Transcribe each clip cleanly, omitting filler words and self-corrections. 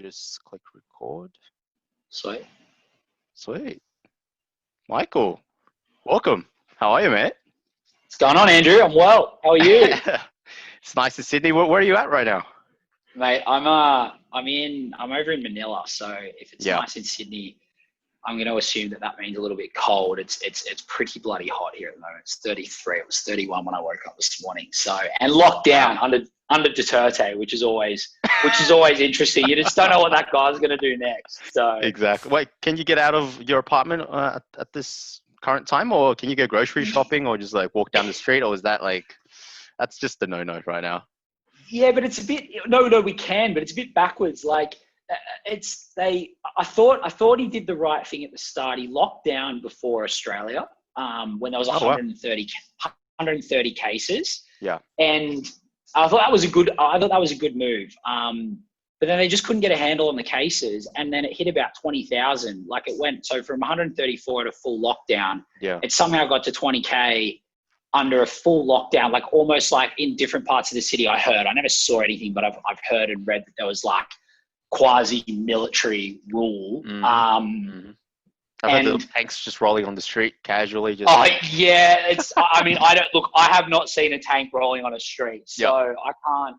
just click record. Sweet. Sweet. Michael, welcome. How are you, mate? What's going on, Andrew? I'm well. How are you? It's nice to Sydney. Where are you at right now? Mate, I'm over in Manila, so if it's Yeah. nice in Sydney, I'm going to assume that means a little bit cold. It's pretty bloody hot here at the moment. It's 33. It was 31 when I woke up this morning. So, and locked down under Duterte, which is always interesting. You just don't know what that guy's going to do next. So Exactly. Wait, can you get out of your apartment at this current time, or can you go grocery shopping, or just like walk down the street, or is that like that's just a no right now? Yeah, but it's a bit no, we can, but it's a bit backwards. Like I thought he did the right thing at the start. He locked down before Australia when there was 130 cases. Yeah. And I thought that was a good move. But then they just couldn't get a handle on the cases, and then it hit about 20,000. Like it went from 134 at a full lockdown. Yeah. It somehow got to 20K under a full lockdown, like almost like in different parts of the city. I never saw anything, but I've heard and read that there was like quasi-military rule. Mm-hmm. I've heard the tanks just rolling on the street casually. Just I have not seen a tank rolling on a street, so yep. I can't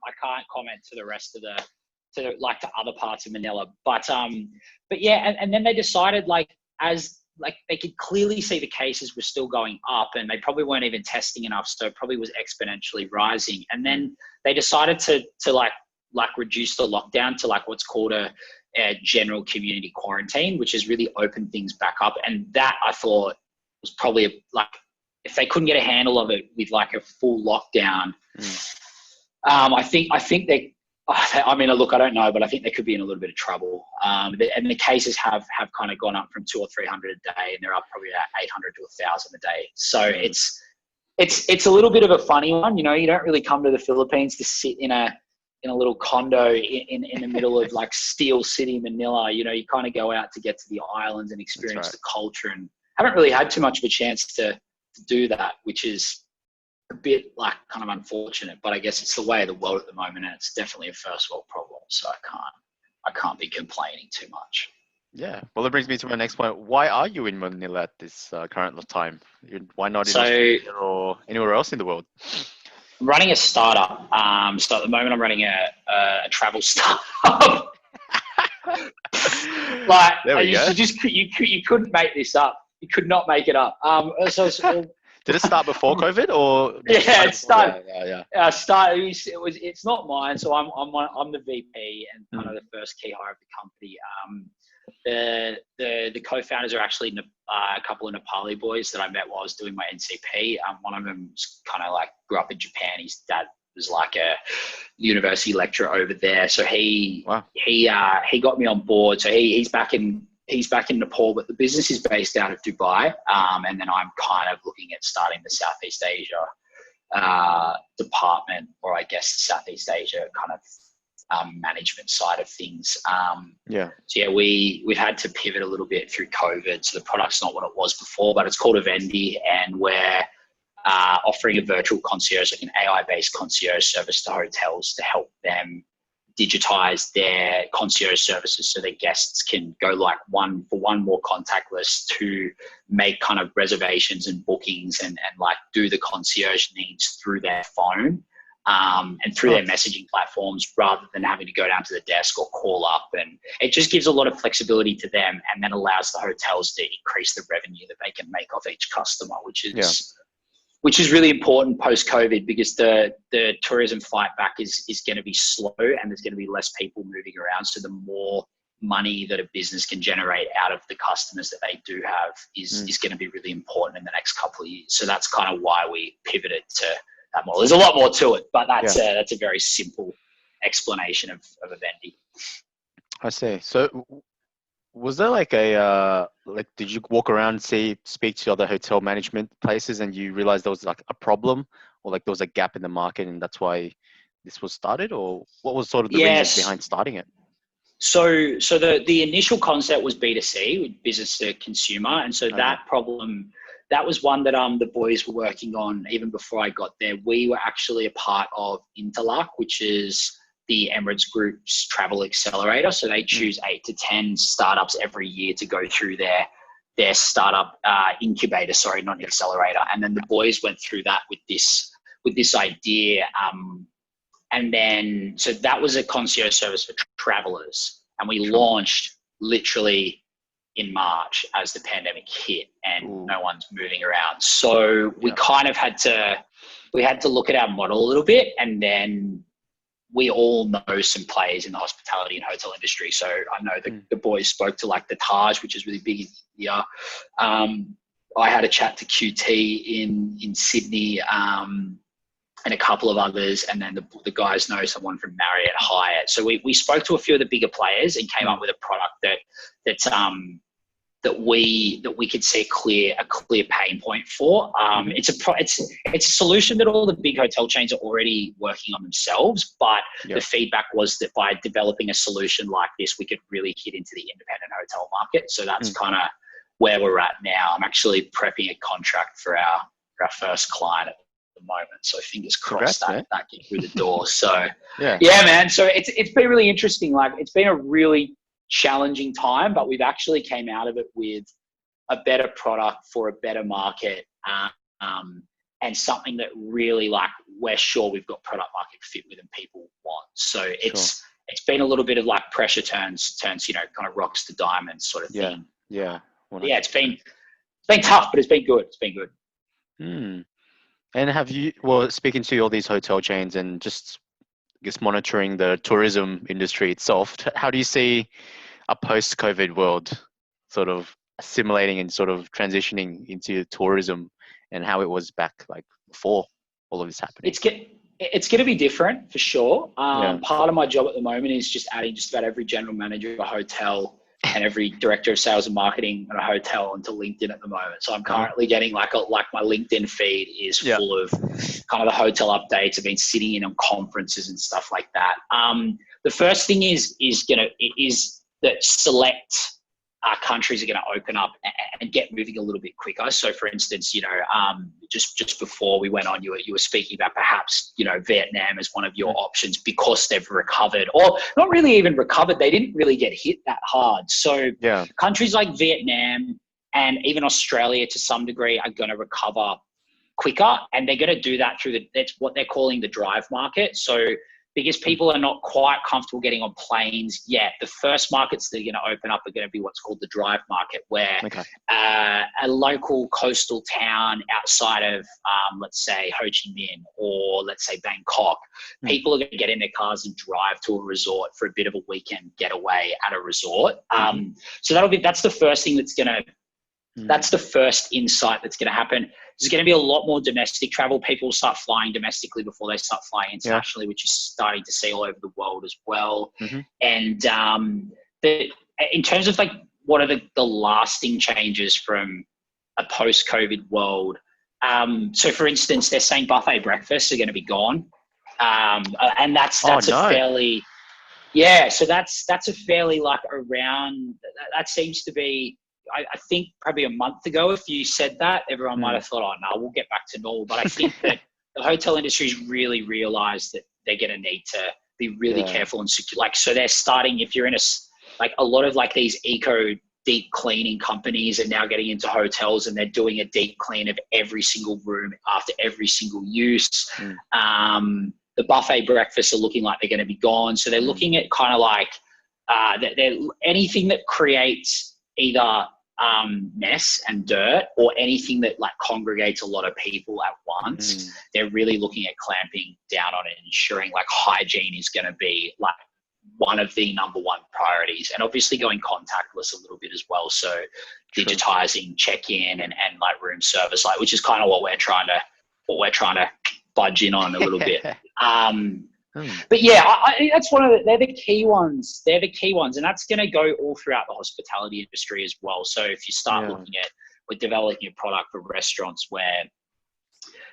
comment to the rest of to other parts of Manila. But yeah, and then they decided they could clearly see the cases were still going up, and they probably weren't even testing enough, so it probably was exponentially rising. And then they decided to reduce the lockdown to what's called a general community quarantine, which has really opened things back up. And that I thought was probably if they couldn't get a handle of it with a full lockdown, I think they. Look, I don't know, but I think they could be in a little bit of trouble. And the cases have kind of gone up from 200 or 300 a day, and they're up probably about 800 to 1,000 a day. So it's a little bit of a funny one. You know, you don't really come to the Philippines to sit in a little condo in the middle of Steel City, Manila. You know, you kind of go out to get to the islands and experience the culture, and haven't really had too much of a chance to do that, which is a bit kind of unfortunate, but I guess it's the way of the world at the moment, and it's definitely a first world problem. So I can't be complaining too much. Yeah. Well, that brings me to my next point. Why are you in Manila at this current time? Why not in Australia or anywhere else in the world? I'm running a startup. So at the moment I'm running a travel startup. There we go. You couldn't make this up. You could not make it up. Did it start before COVID or? Yeah, it started. Yeah. It's not mine, so I'm the VP and kind of the first key hire of the company. The co-founders are actually a couple of Nepali boys that I met while I was doing my NCP. One of them kind of grew up in Japan. His dad was a university lecturer over there, so he got me on board. So he's back in Nepal, but the business is based out of Dubai. And then I'm kind of looking at starting the Southeast Asia department, or I guess Southeast Asia kind of management side of things. So yeah, we've had to pivot a little bit through COVID. So the product's not what it was before, but it's called Avendi, and we're offering a virtual concierge, like an AI-based concierge service to hotels to help them digitize their concierge services so their guests can go one more contactless to make kind of reservations and bookings and do the concierge needs through their phone and through their messaging platforms, rather than having to go down to the desk or call up. And it just gives a lot of flexibility to them, and then allows the hotels to increase the revenue that they can make off each customer, which is really important post-COVID, because the tourism fight back is going to be slow, and there's going to be less people moving around. So the more money that a business can generate out of the customers that they do have is going to be really important in the next couple of years. So that's kind of why we pivoted to that model. There's a lot more to it, but that's a very simple explanation of Avendi. I see. So was there did you walk around, speak to other hotel management places, and you realized there was a problem, or there was a gap in the market, and that's why this was started? Or what was sort of the reason behind starting it? So the initial concept was B2C, business to consumer. And so that problem, that was one that the boys were working on even before I got there. We were actually a part of Interlock, which is the Emirates Group's travel accelerator. So they choose 8 to 10 startups every year to go through their startup incubator, sorry, not accelerator. And then the boys went through that with this idea. And then, so that was a concierge service for travelers. And we launched literally in March as the pandemic hit and no one's moving around. So we kind of had to look at our model a little bit, and then we all know some players in the hospitality and hotel industry. So I know the boys spoke to like the Taj, which is really big in India. I had a chat to QT in Sydney, and a couple of others, and then the guys know someone from Marriott, Hyatt. So we spoke to a few of the bigger players and came up with a product that we could see a clear pain point for. It's a solution that all the big hotel chains are already working on themselves, but the feedback was that by developing a solution like this, we could really hit into the independent hotel market. So that's kind of where we're at now. I'm actually prepping a contract for our first client at the moment, so fingers crossed that get through the door. So yeah man, so it's been really interesting. Like, it's been a really challenging time, but we've actually came out of it with a better product for a better market, and something that really, like, we're sure we've got product market fit with and people want. So it's been a little bit of like pressure turns, kind of rocks to diamonds sort of thing. Yeah. It's been tough, but it's been good. And have you, speaking to all these hotel chains and just, I guess, monitoring the tourism industry itself, how do you see a post-COVID world sort of assimilating and sort of transitioning into tourism, and how it was back like before all of this happening? It's going to be different for sure. Part of my job at the moment is just adding just about every general manager of a hotel and every director of sales and marketing at a hotel onto LinkedIn at the moment. So I'm currently getting like my LinkedIn feed is full of kind of the hotel updates. I've been sitting in on conferences and stuff like that. The first thing is that select countries are going to open up and get moving a little bit quicker. So for instance, just before we went on, you were speaking about perhaps, Vietnam as one of your options because they've recovered, or not really even recovered. They didn't really get hit that hard. So countries like Vietnam and even Australia to some degree are going to recover quicker, and they're going to do that through that's what they're calling the drive market. So because people are not quite comfortable getting on planes yet, the first markets that are going to open up are going to be what's called the drive market, where a local coastal town outside of, let's say, Ho Chi Minh or let's say Bangkok, people are going to get in their cars and drive to a resort for a bit of a weekend getaway at a resort. So that's the first thing that's the first insight that's going to happen. There's going to be a lot more domestic travel. People start flying domestically before they start flying internationally, which is starting to see all over the world as well. And in terms of like what are the lasting changes from a post-COVID world? So for instance, they're saying buffet breakfasts are going to be gone. And that's a fairly, so that's a fairly like around, that seems to be, I think probably a month ago, if you said that, everyone might have thought, oh no, we'll get back to normal. But I think that the hotel industry's really realized that they're going to need to be really careful and secure. Like, so they're starting, if you're in a lot of like these eco deep cleaning companies are now getting into hotels, and they're doing a deep clean of every single room after every single use. The buffet breakfasts are looking like they're going to be gone. So they're looking at kind of like anything that creates either mess and dirt or anything that like congregates a lot of people at once. They're really looking at clamping down on it and ensuring like hygiene is going to be like one of the number one priorities, and obviously going contactless a little bit as well. So digitizing check-in and like room service, like, which is kind of what we're trying to budge in on a little bit. But that's they're the key ones. They're the key ones. And that's going to go all throughout the hospitality industry as well. So if you start looking at, we're developing a product for restaurants where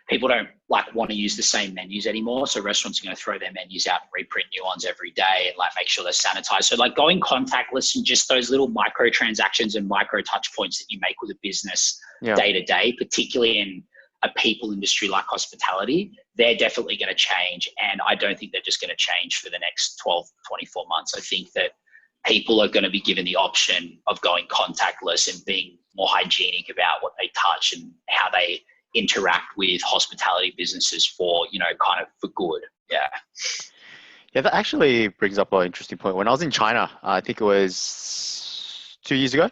people don't like want to use the same menus anymore. So restaurants are going to throw their menus out and reprint new ones every day and like make sure they're sanitized. So like going contactless and just those little micro transactions and micro touch points that you make with a business day to day, particularly in a people industry like hospitality, they're definitely going to change. And I don't think they're just going to change for the next 12, 24 months. I think that people are going to be given the option of going contactless and being more hygienic about what they touch and how they interact with hospitality businesses for, kind of for good. Yeah. Yeah, that actually brings up an interesting point. When I was in China, I think it was 2 years ago,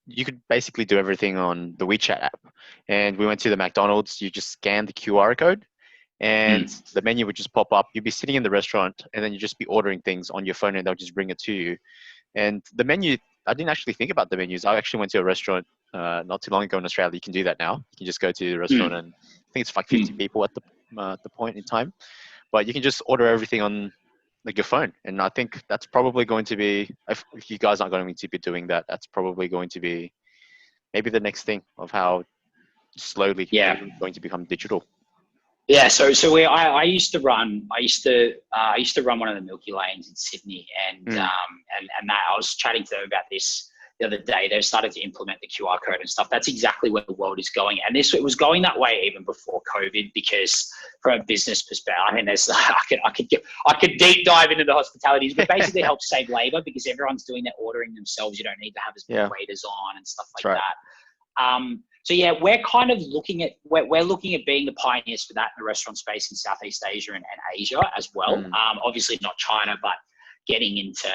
you could basically do everything on the WeChat app. And we went to the McDonald's, you just scan the QR code and the menu would just pop up. You'd be sitting in the restaurant and then you'd just be ordering things on your phone and they'll just bring it to you. And the menu, I didn't actually think about the menus. I actually went to a restaurant not too long ago in Australia. You can do that now. You can just go to the restaurant and I think it's like 50 people at the point in time. But you can just order everything on like your phone. And I think that's probably going to be, if you guys aren't going to be doing that, that's probably going to be maybe the next thing of how slowly everything's going to become digital. Yeah, I used to run one of the Milky Lanes in Sydney, and that I was chatting to them about this the other day. They've started to implement the QR code and stuff. That's exactly where the world is going, and it was going that way even before COVID. Because from a business perspective, I mean, I could deep dive into the hospitalities, but basically helps save labor because everyone's doing their ordering themselves. You don't need to have as many waiters on and stuff like that. So yeah, we're kind of looking at being the pioneers for that in the restaurant space in Southeast Asia and Asia as well. Obviously not China, but getting into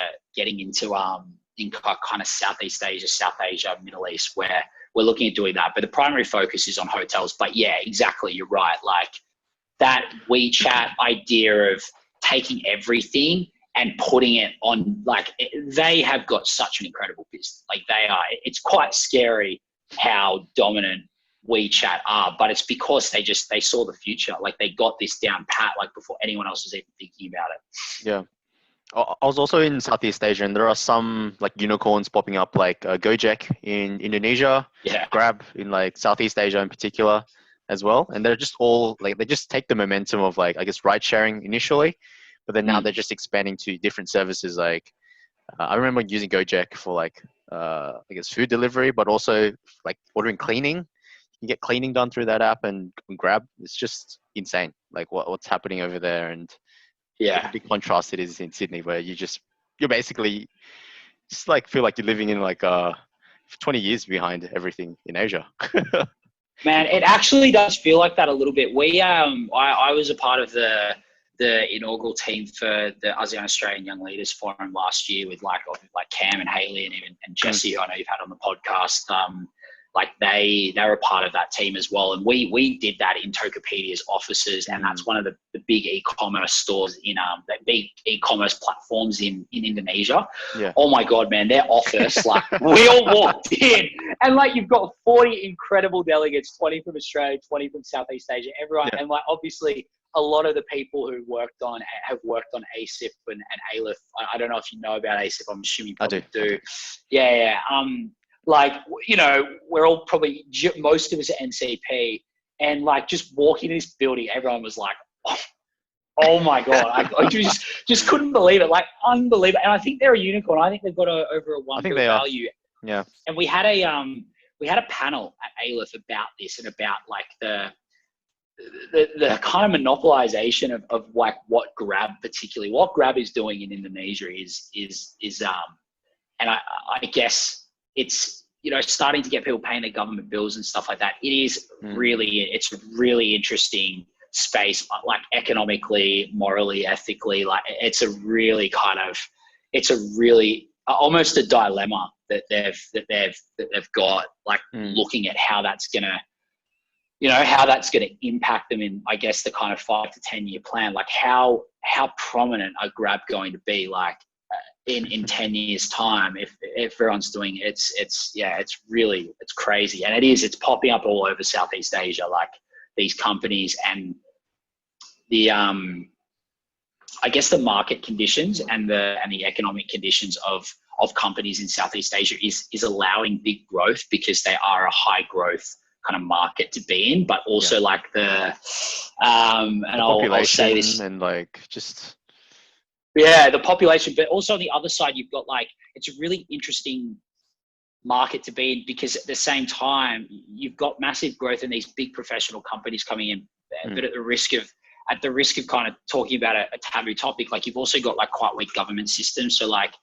in kind of Southeast Asia, Middle East, where we're looking at doing that. But the primary focus is on hotels. But yeah, exactly, you're right. Like that WeChat idea of taking everything and putting it on, like they have got such an incredible business. Like it's quite scary how dominant WeChat are, but it's because they saw the future. Like they got this down pat, like before anyone else was even thinking about it. Yeah. I was also in Southeast Asia and there are some like unicorns popping up, like Gojek in Indonesia, Grab in like Southeast Asia in particular as well. And they're just all like, they just take the momentum of like, I guess, ride sharing initially, but then now they're just expanding to different services. Like I remember using Gojek for like, I guess food delivery, but also like ordering cleaning. You can get cleaning done through that app and Grab. It's just insane, like what's happening over there. And the big contrast it is in Sydney, where you're basically just like feel like you're living in like 20 years behind everything in Asia. Man, it actually does feel like that a little bit. I was a part of the inaugural team for the ASEAN Australian Young Leaders Forum last year with like Cam and Haley and Jesse, who I know you've had on the podcast. Like they were a part of that team as well. And we did that in Tokopedia's offices. And that's one of the big e-commerce stores that big e-commerce platforms in Indonesia. Yeah. Oh my God, man, their office, like we all walked in and like, you've got 40 incredible delegates, 20 from Australia, 20 from Southeast Asia, everyone. Yeah. And like, obviously a lot of the people who have worked on ASIP and ALIF. I don't know if you know about ASIP. I'm assuming you probably do. Yeah. Like, we're all probably, most of us at NCP, and like just walking in this building, everyone was like, oh my God. I just couldn't believe it. Like, unbelievable. And I think they're a unicorn. I think they've got over a $1 billion value. Yeah. And we had a panel at ALIF about this and about like the kind of monopolization of like what Grab is doing in Indonesia is and I guess it's, starting to get people paying their government bills and stuff like that. It's a really interesting space, like economically, morally, ethically, like it's almost a dilemma that they've got, like looking at how that's gonna impact them in, I guess, the kind of 5 to 10 year plan. Like how prominent are Grab going to be like in 10 years time if everyone's doing it? It's crazy. And it's popping up all over Southeast Asia, like these companies, and the I guess the market conditions and the economic conditions of companies in Southeast Asia is allowing big growth because they are a high growth kind of market to be in, but also like the I'll say this, and like just the population, but also on the other side you've got like, it's a really interesting market to be in because at the same time you've got massive growth in these big professional companies coming in there. But at the risk of kind of talking about a taboo topic, like you've also got like quite weak government systems. So like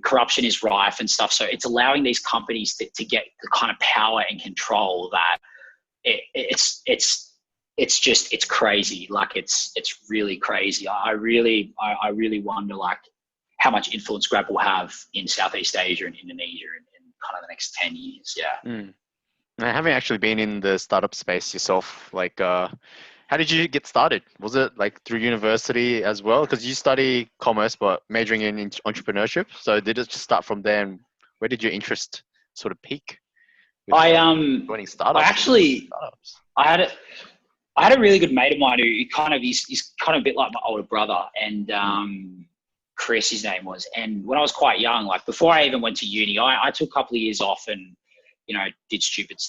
corruption is rife and stuff. So it's allowing these companies to get the kind of power and control that it's crazy. Like it's really crazy. I really wonder like how much influence Grab will have in Southeast Asia and Indonesia in kind of the next 10 years. Yeah. Now, having actually been in the startup space yourself, like, how did you get started? Was it like through university as well? Because you study commerce, but majoring in entrepreneurship. So did it just start from there? And where did your interest sort of peak? With joining startups. I had a really good mate of mine who kind of he's kind of a bit like my older brother, and Chris, his name was. And when I was quite young, like before I even went to uni, I took a couple of years off and, you know, did stupid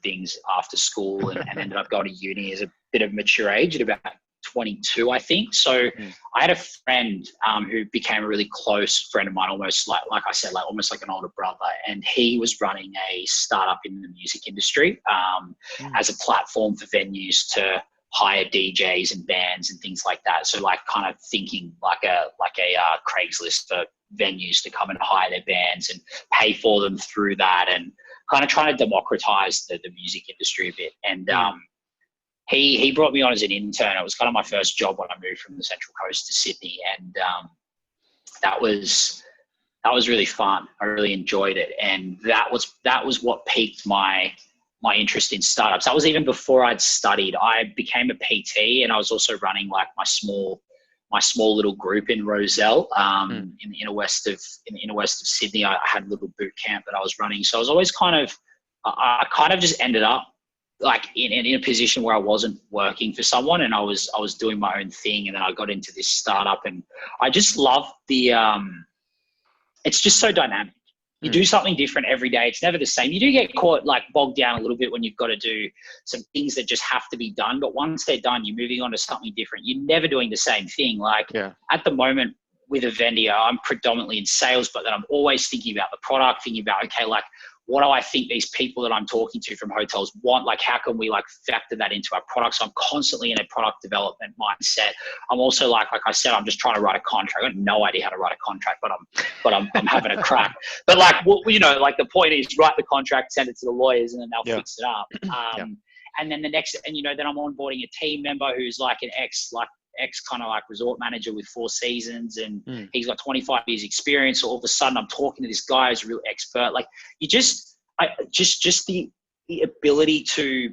things after school and ended up going to uni as a bit of mature age at about 22, I think. So I had a friend who became a really close friend of mine, almost like I said, like almost like an older brother. And he was running a startup in the music industry as a platform for venues to hire DJs and bands and things like that. So like kind of thinking like a Craigslist for venues to come and hire their bands and pay for them through that, and kind of trying to democratize the music industry a bit. And he brought me on as an intern. It was kind of my first job when I moved from the Central Coast to Sydney, and that was really fun. I really enjoyed it, and that was what piqued my interest in startups. That was even before I'd studied. I became a PT, and I was also running like my small little group in Roselle, in the inner west of Sydney. I had a little boot camp that I was running. So I was always I kind of just ended up like in a position where I wasn't working for someone, and I was doing my own thing. And then I got into this startup, and I just love it's just so dynamic. You do something different every day. It's never the same. You do get caught like bogged down a little bit when you've got to do some things that just have to be done. But once they're done, you're moving on to something different. You're never doing the same thing. Like at the moment with Avendi, I'm predominantly in sales, but then I'm always thinking about the product, thinking about, okay, like what do I think these people that I'm talking to from hotels want? Like, how can we like factor that into our product? So I'm constantly in a product development mindset. I'm also like I said, I'm just trying to write a contract. I have no idea how to write a contract, but I'm having a crack. But like, you know, like the point is write the contract, send it to the lawyers, and then they'll fix it up. And then then I'm onboarding a team member who's like an ex kind of like resort manager with 4 seasons, and he's got 25 years experience. So all of a sudden I'm talking to this guy who's a real expert. Like just the ability to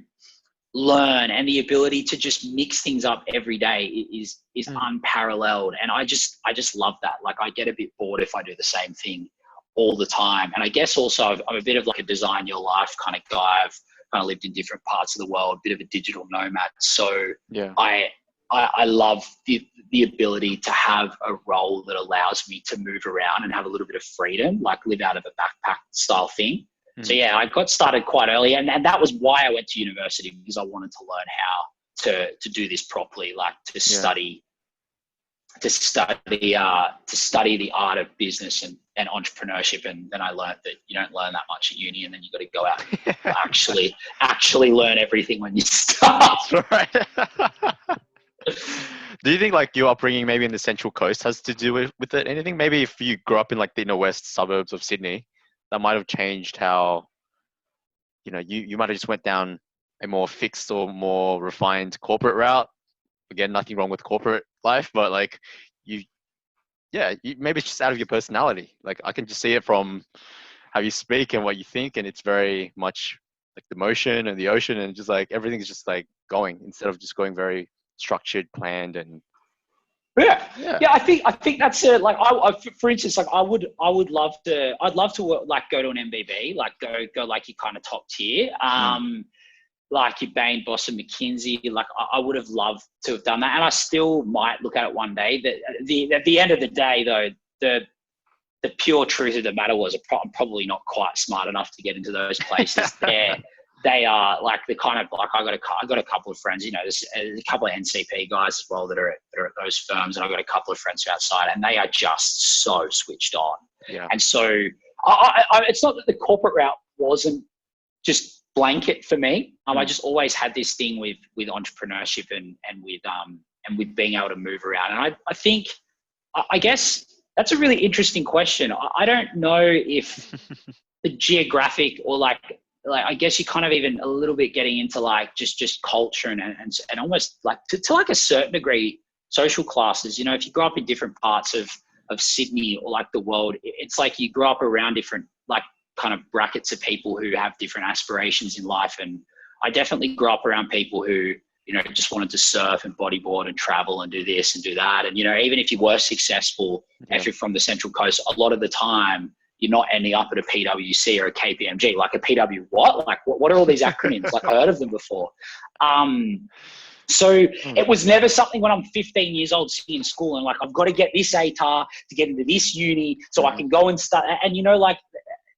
learn and the ability to just mix things up every day is unparalleled. And I just love that. Like I get a bit bored if I do the same thing all the time. And I guess also I'm a bit of like a design your life kind of guy. I've kind of lived in different parts of the world, a bit of a digital nomad. So I love the ability to have a role that allows me to move around and have a little bit of freedom, like live out of a backpack style thing. So yeah, I got started quite early, and that was why I went to university, because I wanted to learn how to do this properly, like to study the art of business and entrepreneurship. And then I learned that you don't learn that much at uni, and then you got to go out and actually learn everything when you start. That's right. Do you think like your upbringing maybe in the Central Coast has to do with it? Anything? Maybe if you grew up in like the inner west suburbs of Sydney, that might have changed how, you know, you might have just went down a more fixed or more refined corporate route. Again, nothing wrong with corporate life, but like maybe it's just out of your personality. Like I can just see it from how you speak and what you think, and it's very much like the motion and the ocean, and just like everything's just like going instead of just going very structured, planned, and I think that's it. Like for instance, like I'd love to work, like go to an MBB, like go like your kind of top tier, like your Bain, Boston, McKinsey. Like I would have loved to have done that, and I still might look at it one day. That at the end of the day, though, the pure truth of the matter was I'm probably not quite smart enough to get into those places. They are like the kind of like I got a couple of friends, you know, there's a couple of NCP guys as well that are at those firms, and I've got a couple of friends who are outside, and they are just so switched on. And so I it's not that the corporate route wasn't just blanket for me. I just always had this thing with entrepreneurship and with being able to move around. And I think, I guess that's a really interesting question. I don't know if the geographic or like I guess you kind of even a little bit getting into like just culture and almost like to like a certain degree social classes. You know, if you grow up in different parts of Sydney or like the world, it's like you grow up around different like kind of brackets of people who have different aspirations in life. And I definitely grew up around people who, you know, just wanted to surf and bodyboard and travel and do this and do that. And, you know, even if you were successful, if you're from the Central Coast, a lot of the time you're not ending up at a PwC or a KPMG. Like a PW what? Like what are all these acronyms? Like I heard of them before. So it was never something when I'm 15 years old sitting in school and like, I've got to get this ATAR to get into this uni so I can go and start. And, you know, like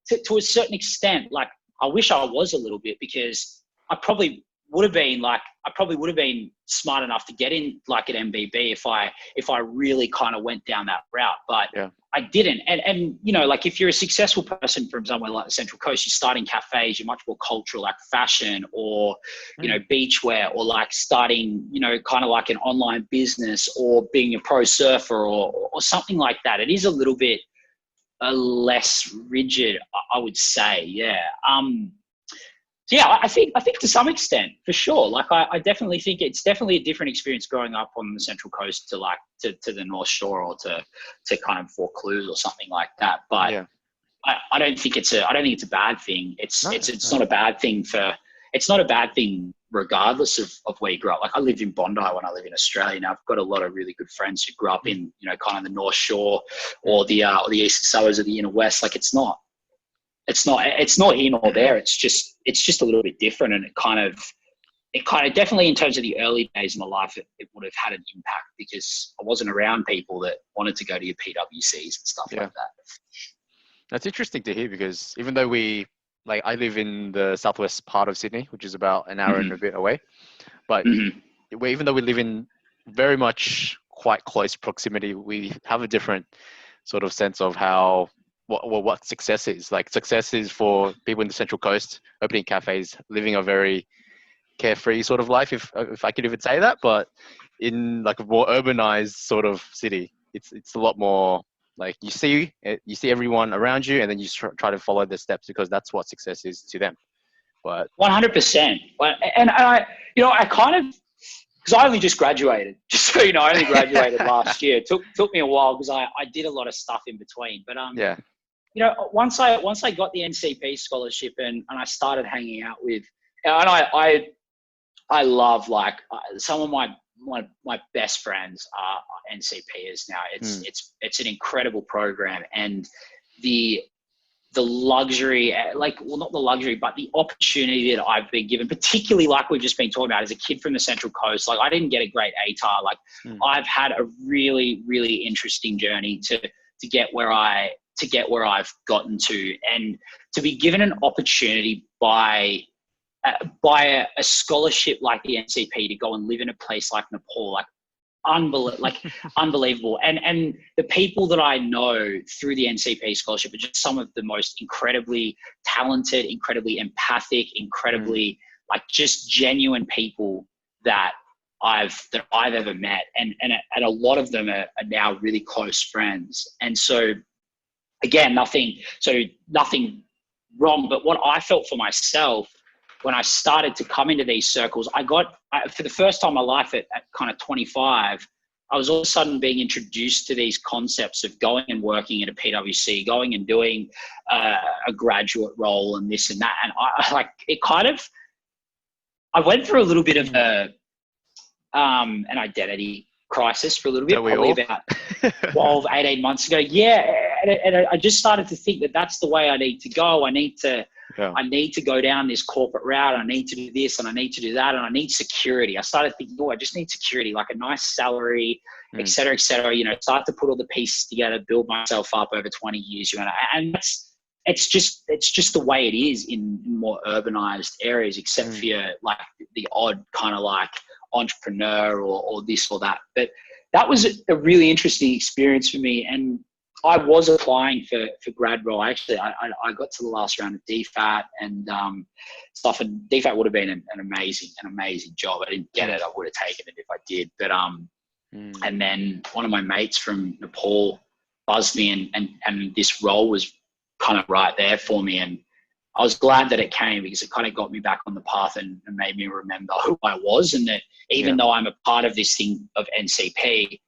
to a certain extent, like I wish I was a little bit, because I probably would have been smart enough to get in like at MBB if I really kind of went down that route, but I didn't. And, you know, like if you're a successful person from somewhere like the Central Coast, you start in cafes, you're much more cultural, like fashion or, you know, beachwear, or like starting, you know, kind of like an online business or being a pro surfer or something like that. It is a little bit less rigid, I would say. Yeah. Yeah, I think to some extent, for sure. Like I definitely think it's definitely a different experience growing up on the Central Coast to like to the North Shore or to kind of Vaucluse or something like that. But I don't think it's a bad thing. It's not a bad thing it's not a bad thing regardless of where you grew up. Like I lived in Bondi when I live in Australia. Now I've got a lot of really good friends who grew up in, you know, kind of the North Shore or the eastern suburbs of the inner west. Like it's not here nor there. It's just a little bit different. And it kind of definitely in terms of the early days of my life, it would have had an impact because I wasn't around people that wanted to go to your PwCs and stuff like that. That's interesting to hear, because even though I live in the southwest part of Sydney, which is about an hour and a bit away, but even though we live in very much quite close proximity, we have a different sort of sense of how what success is. Like success is for people in the Central Coast, opening cafes, living a very carefree sort of life, if I could even say that. But in like a more urbanized sort of city, it's a lot more like you see everyone around you, and then you try to follow their steps because that's what success is to them. But 100%. And I, you know, I kind of, because I only just graduated, just so you know, I only graduated last year. It took me a while because I did a lot of stuff in between. But you know, once I got the NCP scholarship and I started hanging out with, and I love like some of my best friends are NCPers now. It's an incredible program, and the luxury, like, well, not the luxury, but the opportunity that I've been given, particularly like we've just been talking about as a kid from the Central Coast. Like I didn't get a great ATAR. Like I've had a really, really interesting journey to get where I've gotten to, and to be given an opportunity by a scholarship like the NCP to go and live in a place like Nepal, like unbelievable. And the people that I know through the NCP scholarship are just some of the most incredibly talented, incredibly empathic, incredibly like just genuine people that I've ever met. And a lot of them are now really close friends. And so again, nothing wrong, but what I felt for myself when I started to come into these circles, for the first time in my life at kind of 25, I was all of a sudden being introduced to these concepts of going and working at a PwC, going and doing a graduate role and this and that. And I went through a little bit of an identity crisis for a little bit, probably about 12, 18 months ago. Yeah. And I just started to think that that's the way I need to go. I need to go down this corporate route. I need to do this and I need to do that. And I need security. I started thinking, I just need security, like a nice salary, et cetera, you know, start to put all the pieces together, build myself up over 20 years. You know, and it's just the way it is in more urbanized areas, except for your, like the odd kind of like entrepreneur or this or that. But that was a really interesting experience for me. And I was applying for grad role. Actually, I got to the last round of DFAT and stuff, and DFAT would have been an amazing job. I didn't get it. I would have taken it if I did. But and then one of my mates from Nepal buzzed me, and this role was kind of right there for me. And I was glad that it came, because it kind of got me back on the path and made me remember who I was, and that even though I'm a part of this thing of NCP,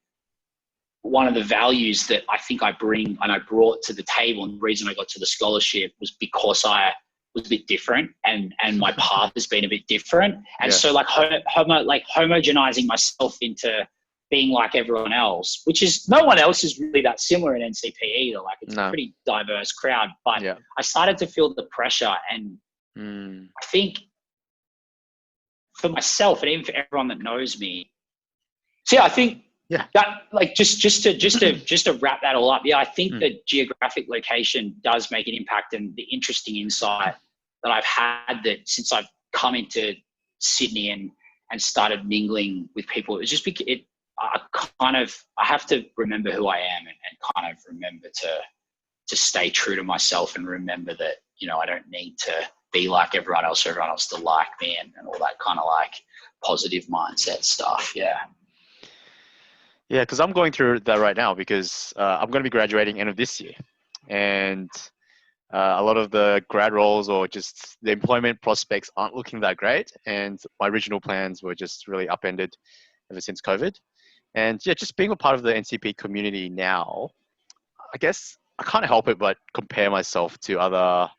one of the values that I think I bring and I brought to the table, and the reason I got to the scholarship was because I was a bit different, and my path has been a bit different. And so like homogenizing myself into being like everyone else, which is, no one else is really that similar in NCP either. Like it's a pretty diverse crowd, but I started to feel the pressure. And I think for myself, and even for everyone that knows me, I think that, like, just to wrap that all up. I think that geographic location does make an impact, and the interesting insight that I've had that since I've come into Sydney and started mingling with people, it was just because I have to remember who I am, and kind of remember to stay true to myself, and remember that, you know, I don't need to be like everyone else for everyone else to like me, and all that kind of like positive mindset stuff. Yeah, because I'm going through that right now, because I'm going to be graduating end of this year, and a lot of the grad roles or just the employment prospects aren't looking that great, and my original plans were just really upended ever since COVID. And just being a part of the NCP community now, I guess I can't help it but compare myself to other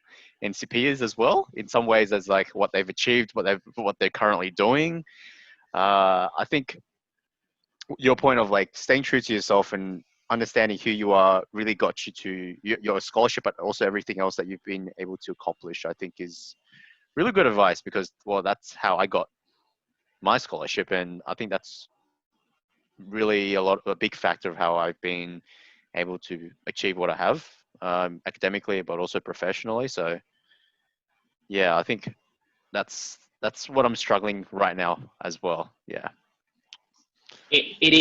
NCPs as well, in some ways, as like what they've achieved, what they're currently doing. I think your point of like staying true to yourself and understanding who you are really got you to your scholarship, but also everything else that you've been able to accomplish, I think is really good advice, because, well, that's how I got my scholarship. And I think that's really a big factor of how I've been able to achieve what I have, academically, but also professionally. So yeah, I think that's what I'm struggling right now as well. Yeah. it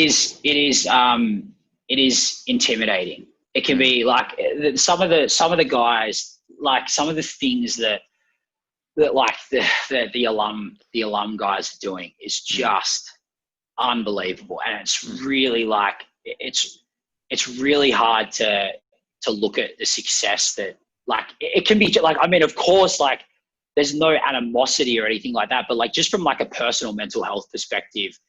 is intimidating. It can be like some of the guys, like some of the things that like the alum guys are doing is just unbelievable. And it's really like, it's really hard to look at the success that, like, it can be like, I mean, of course, like there's no animosity or anything like that, but like just from like a personal mental health perspective,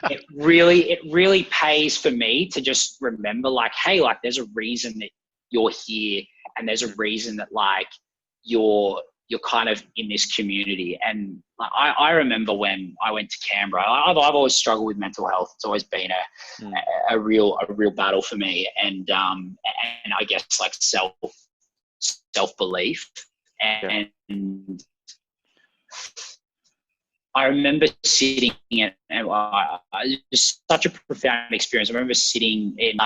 it really pays for me to just remember, like, hey, like there's a reason that you're here, and there's a reason that like you're kind of in this community. And like, I remember when I went to Canberra, I've always struggled with mental health. It's always been a real battle for me. And I guess like self-belief. And I remember sitting and just such a profound experience. I remember sitting in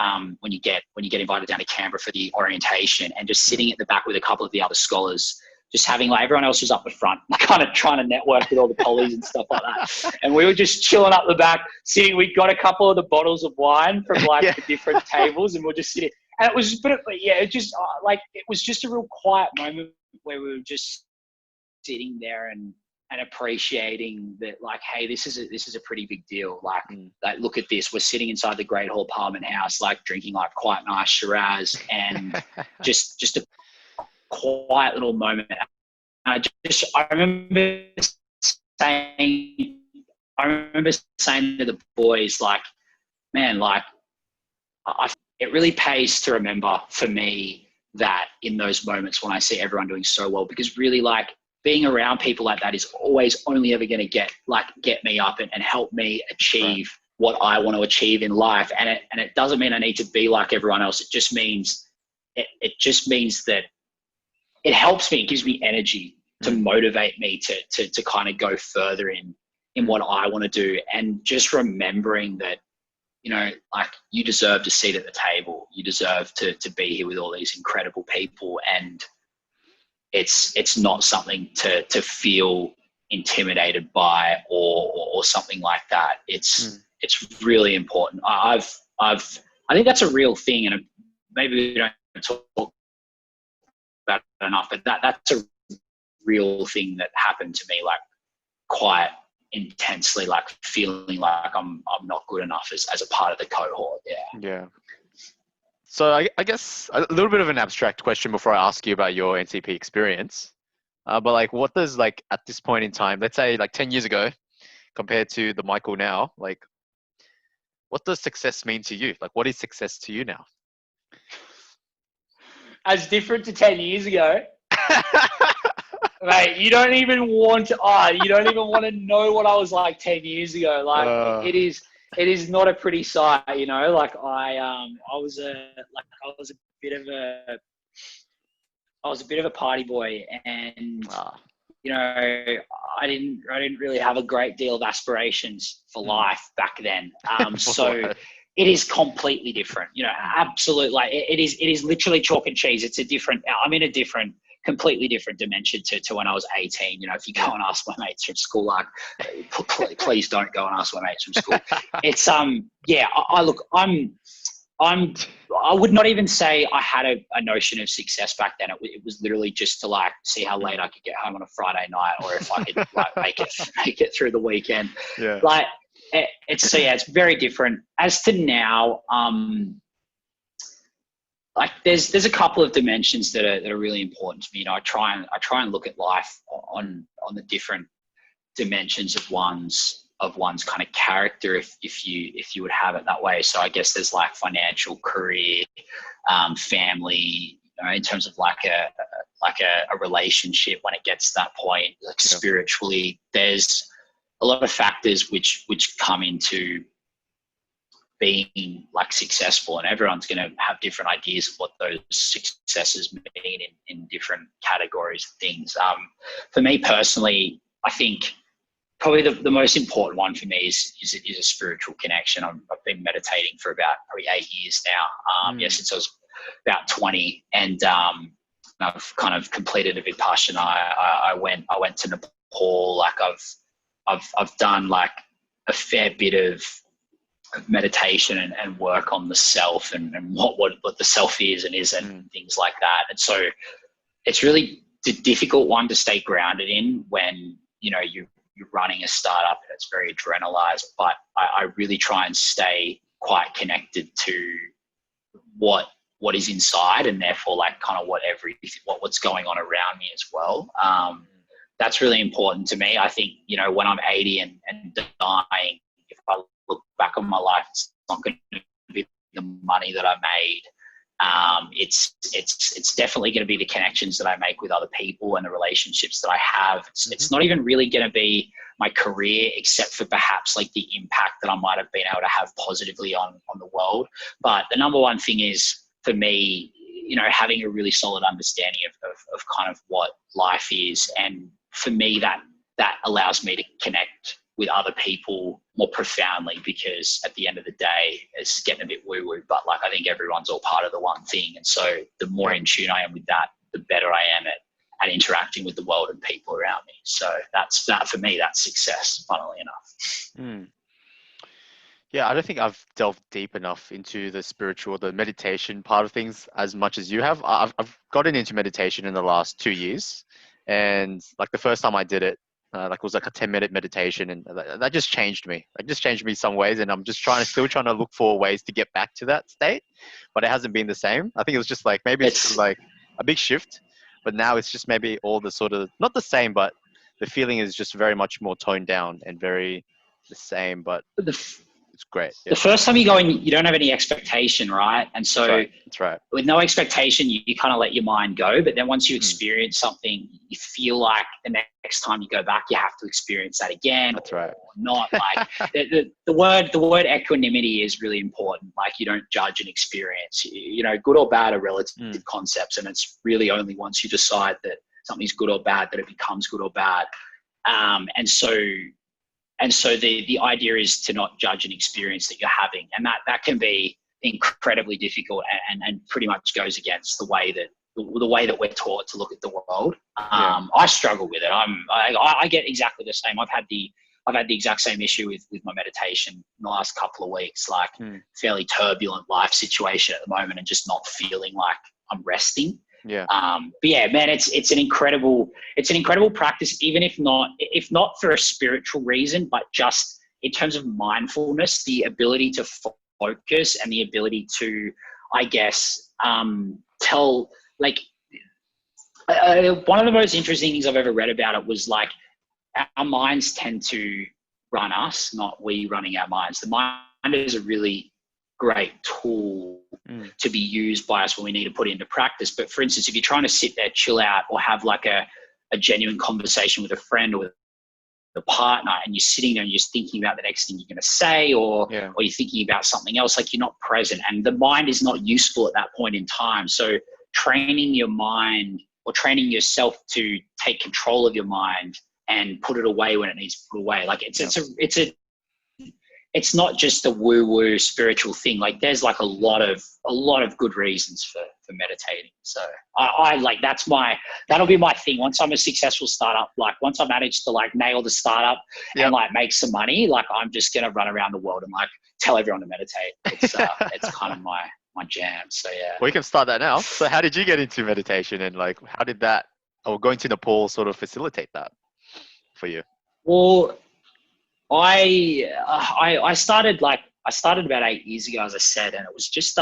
when you get invited down to Canberra for the orientation, and just sitting at the back with a couple of the other scholars, just having, like, everyone else was up the front, kind of trying to network with all the pollies and stuff like that. And we were just chilling up the back, sitting. We got a couple of the bottles of wine from like the different tables, and we're just sitting. And it was just, it was just a real quiet moment where we were just sitting there and appreciating that, like, hey, this is a pretty big deal. Like, like, look at this. We're sitting inside the Great Hall Parliament House, like drinking like quite nice Shiraz, and just a quiet little moment. I remember saying to the boys, like, man, like, it really pays to remember for me that in those moments when I see everyone doing so well, because really, like, being around people like that is always only ever going to get me up and help me achieve what I want to achieve in life. And it doesn't mean I need to be like everyone else. It just means that it helps me. It gives me energy to motivate me to kind of go further in what I want to do. And just remembering that, you know, like, you deserve a seat at the table. You deserve to be here with all these incredible people. And it's not something to feel intimidated by or something like that. It's really important. I think that's a real thing. And maybe we don't talk about it enough, but that's a real thing that happened to me, like quite intensely, like feeling like I'm not good enough as a part of the cohort. Yeah. So I guess a little bit of an abstract question before I ask you about your NCP experience. But like, what does, like, at this point in time, let's say like 10 years ago compared to the Michael now, like, what does success mean to you? Like, what is success to you now? As different to 10 years ago. Mate, you don't even want to know what I was like 10 years ago. Like it is not a pretty sight, you know. Like I was a bit of a party boy, and you know, I didn't really have a great deal of aspirations for life back then. So it is completely different, you know, absolutely. Like it is literally chalk and cheese. It's I'm in a completely different dimension to when I was 18. You know, if you go and ask my mates from school, like, please don't go and ask my mates from school. It's I would not even say I had a notion of success back then. It was literally just to like see how late I could get home on a Friday night, or if I could like make it through the weekend. Yeah. Like it's very different. As to now, like there's a couple of dimensions that are really important to me. You know, I try and look at life on the different dimensions of one's kind of character, if you would have it that way. So I guess there's like financial, career, family, you know, in terms of like a relationship when it gets to that point. Like spiritually, there's a lot of factors which come into being like successful, and everyone's going to have different ideas of what those successes mean in different categories of things. For me personally, I think probably the most important one for me is a spiritual connection. I've been meditating for about probably 8 years now. Since I was about 20, and I've kind of completed a Vipassana. I went to Nepal. Like I've done like a fair bit of meditation and work on the self and what the self is and isn't, and things like that. And so it's really a difficult one to stay grounded in when, you know, you're running a startup and it's very adrenalized, but I really try and stay quite connected to what is inside, and therefore like kind of what's going on around me as well. That's really important to me. I think, you know, when I'm 80 and dying, if I look back on my life, it's not going to be the money that I made. It's definitely going to be the connections that I make with other people and the relationships that I have. It's not even really going to be my career, except for perhaps like the impact that I might have been able to have positively on the world. But the number one thing is for me, you know, having a really solid understanding of kind of what life is. And for me, that allows me to connect with other people more profoundly, because at the end of the day, it's getting a bit woo-woo, but like I think everyone's all part of the one thing. And so the more in tune I am with that, the better I am at interacting with the world and people around me. So that for me, that's success, funnily enough. Yeah, I don't think I've delved deep enough into the spiritual, the meditation part of things as much as you have. I've gotten into meditation in the last 2 years, and like the first time I did it, like it was like a 10-minute meditation, and that just changed me. It just changed me some ways, and I'm just still trying to look for ways to get back to that state, but it hasn't been the same. I think it was just like, maybe it's like a big shift, but now it's just maybe all the sort of, not the same, but the feeling is just very much more toned down and very the same, but it's great. Yeah. The first time you go in, you don't have any expectation, right? And so that's right. With no expectation, you kind of let your mind go. But then once you experience something, you feel like the next time you go back, you have to experience that again. That's right. Or not. Like the word equanimity is really important. Like you don't judge an experience. You know, good or bad are relative concepts, and it's really only once you decide that something's good or bad that it becomes good or bad. And so the idea is to not judge an experience that you're having, and that can be incredibly difficult and pretty much goes against the way that we're taught to look at the world. I struggle with it. I get exactly the same. I've had the I've had the exact same issue with my meditation in the last couple of weeks, like fairly turbulent life situation at the moment and just not feeling like I'm resting. Yeah. But yeah, man, it's an incredible practice, even if not for a spiritual reason, but just in terms of mindfulness, the ability to focus and the ability to, I guess, tell, like, one of the most interesting things I've ever read about it was like our minds tend to run us, not we running our minds. The mind is a really great tool to be used by us when we need to put it into practice. But for instance, if you're trying to sit there, chill out, or have like a genuine conversation with a friend or with a partner, and you're sitting there and you're just thinking about the next thing you're going to say, or you're thinking about something else, like you're not present, and the mind is not useful at that point in time. So training your mind or training yourself to take control of your mind and put it away when it needs to put away. Like it's not just a woo-woo spiritual thing. Like there's like a lot of good reasons for meditating. So I like, that'll be my thing. Once I'm a successful startup, like once I manage to like nail the startup and like make some money, like I'm just going to run around the world and like tell everyone to meditate. It's kind of my jam. So yeah. We can start that now. So how did you get into meditation, and like how did that, or going to Nepal, sort of facilitate that for you? Well, I started about 8 years ago, as I said, and it was just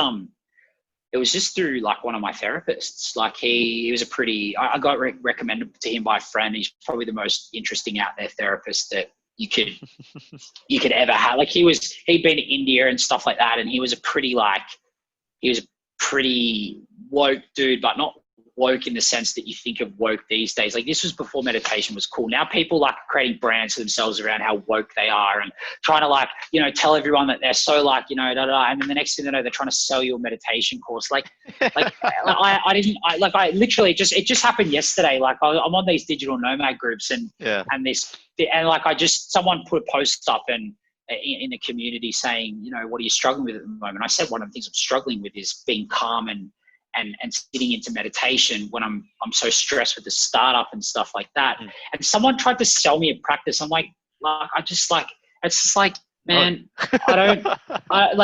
through like one of my therapists. Like he was I got recommended to him by a friend. He's probably the most interesting out there therapist that you could ever have. Like he'd been to India and stuff like that, and he was a pretty woke dude, but not woke in the sense that you think of woke these days. Like this was before meditation was cool. Now people like creating brands for themselves around how woke they are and trying to like, tell everyone that they're so like, da, da, da. And then the next thing they know, they're trying to sell you a meditation course. Like I literally it just happened yesterday. Like I'm on these digital nomad groups and like someone put a post up and in the community saying, what are you struggling with at the moment? I said, one of the things I'm struggling with is being calm and sitting into meditation when I'm so stressed with the startup and stuff like that. And someone tried to sell me a practice. I'm like, it's just like, man, I don't, and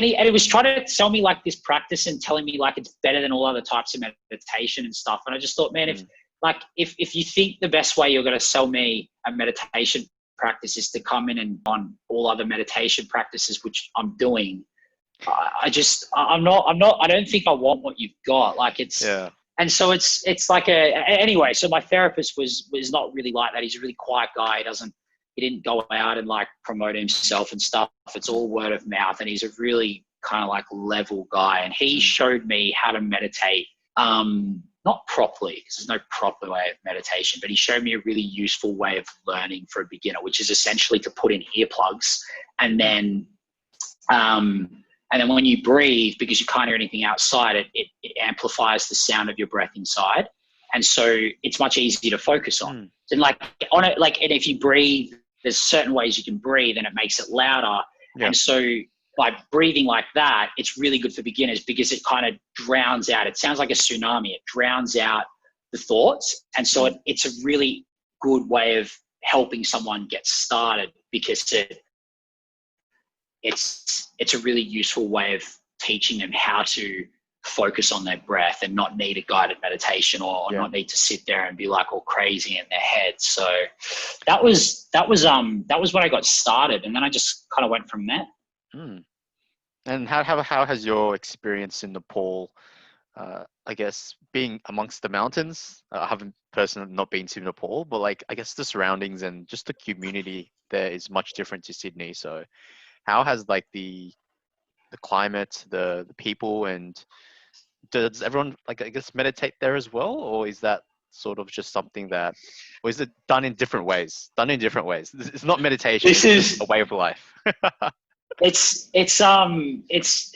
it was trying to sell me like this practice and telling me like it's better than all other types of meditation and stuff. And I just thought, man, if you think the best way you're going to sell me a meditation practice is to come in and on all other meditation practices, which I'm doing, I don't think I want what you've got. Like and so it's like anyway, so my therapist was not really like that. He's a really quiet guy. He didn't go out and like promote himself and stuff. It's all word of mouth. And he's a really kind of like level guy. And he showed me how to meditate, not properly, because there's no proper way of meditation, but he showed me a really useful way of learning for a beginner, which is essentially to put in earplugs and then when you breathe, because you can't hear anything outside, it amplifies the sound of your breath inside. And so it's much easier to focus on. And and if you breathe, there's certain ways you can breathe and it makes it louder. Yeah. And so by breathing like that, it's really good for beginners because it kind of drowns out. It sounds like a tsunami. It drowns out the thoughts. And so it's a really good way of helping someone get started because it's a really useful way of teaching them how to focus on their breath and not need a guided meditation or not need to sit there and be like all crazy in their head. So that was when I got started, and then I just kind of went from there. And how has your experience in Nepal, I guess, being amongst the mountains? I haven't personally not been to Nepal, but like I guess the surroundings and just the community there is much different to Sydney. So how has like the climate, the people, and does everyone like I guess meditate there as well, or is that sort of just something that, or is it done in different ways? It's not meditation. It's just a way of life. It's actually,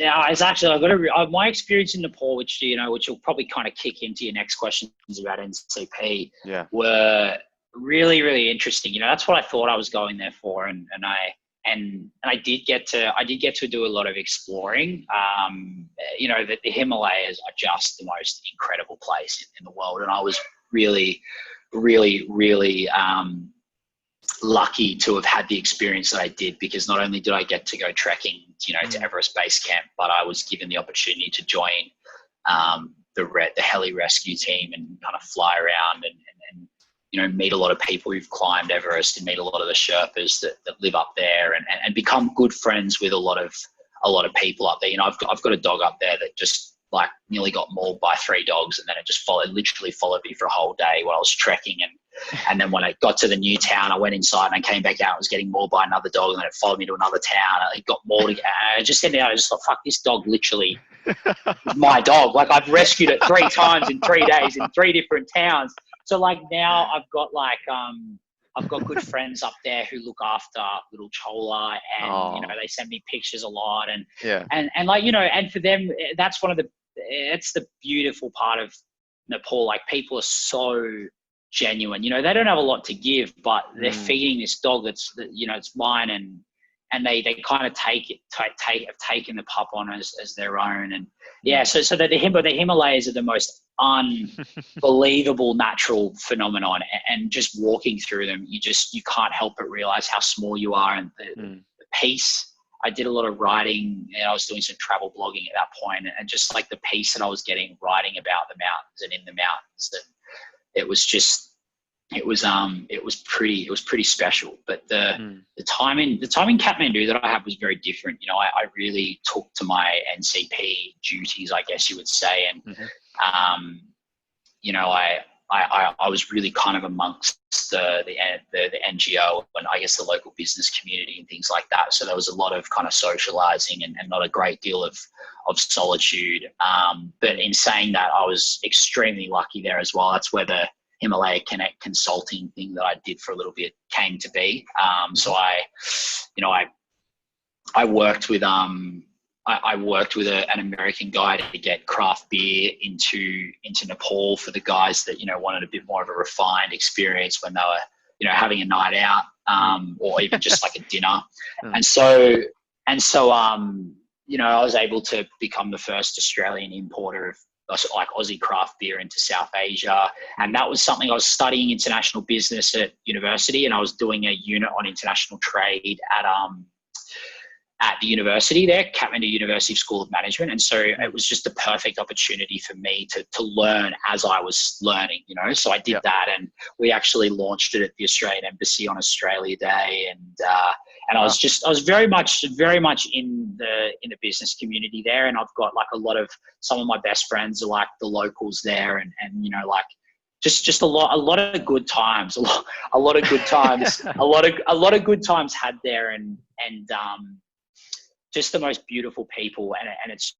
I've got my experience in Nepal, which will probably kind of kick into your next questions about NCP. Were really, really interesting. That's what I thought I was going there for, and I did get to do a lot of exploring. The Himalayas are just the most incredible place in the world, and I was really, really, really lucky to have had the experience that I did, because not only did I get to go trekking, to Everest Base Camp, but I was given the opportunity to join the heli rescue team and kind of fly around and meet a lot of people who've climbed Everest and meet a lot of the Sherpas that live up there and become good friends with a lot of people up there. I've got a dog up there that just like nearly got mauled by 3 dogs, and then it just literally followed me for a whole day while I was trekking. And then when I got to the new town, I went inside and I came back out. I was getting mauled by another dog, and then it followed me to another town. It got mauled again. I just ended out. I just thought, fuck, this dog literally is my dog. Like, I've rescued it 3 times in 3 days in 3 different towns. So like now I've got good friends up there who look after little Chola, and they send me pictures a lot, and and for them, that's it's the beautiful part of Nepal. Like, people are so genuine. They don't have a lot to give, but they're feeding this dog it's mine, and they kind of have taken the pup on as their own. And so that the Himalayas are the most unbelievable natural phenomenon, and just walking through them, you can't help but realize how small you are, and the peace. I did a lot of writing, and I was doing some travel blogging at that point, and just like the peace that I was getting writing about the mountains and in the mountains, that it was pretty special. But the time in Kathmandu that I had was very different. I really took to my NCP duties, I guess you would say, and I was really kind of amongst the NGO and I guess the local business community and things like that. So there was a lot of kind of socializing and not a great deal of solitude. But in saying that, I was extremely lucky there as well. That's where the Himalaya Connect consulting thing that I did for a little bit came to be. So I worked with an American guy to get craft beer into Nepal for the guys that wanted a bit more of a refined experience when they were having a night out, or even just like a dinner. And so I was able to become the first Australian importer of like Aussie craft beer into South Asia. And that was something. I was studying international business at university, and I was doing a unit on international trade at the university there, Kathmandu University School of Management. And so it was just the perfect opportunity for me to learn as I was learning, So I did that, and we actually launched it at the Australian Embassy on Australia Day. And I was very much in the business community there. And I've got like some of my best friends are like the locals there, and like just a lot of good times, a lot of good times, a lot of good times had there, and just the most beautiful people, and it's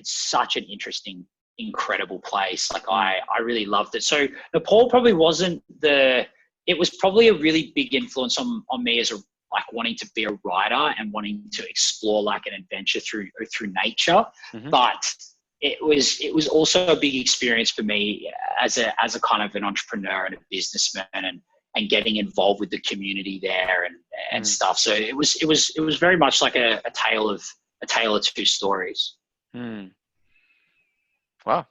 such an interesting, incredible place. Like I really loved it. So Nepal probably it was probably a really big influence on me as wanting to be a writer and wanting to explore like an adventure through nature. But it was also a big experience for me as a kind of an entrepreneur and a businessman, and getting involved with the community there and stuff. So it was very much like a tale of 2 stories. Wow.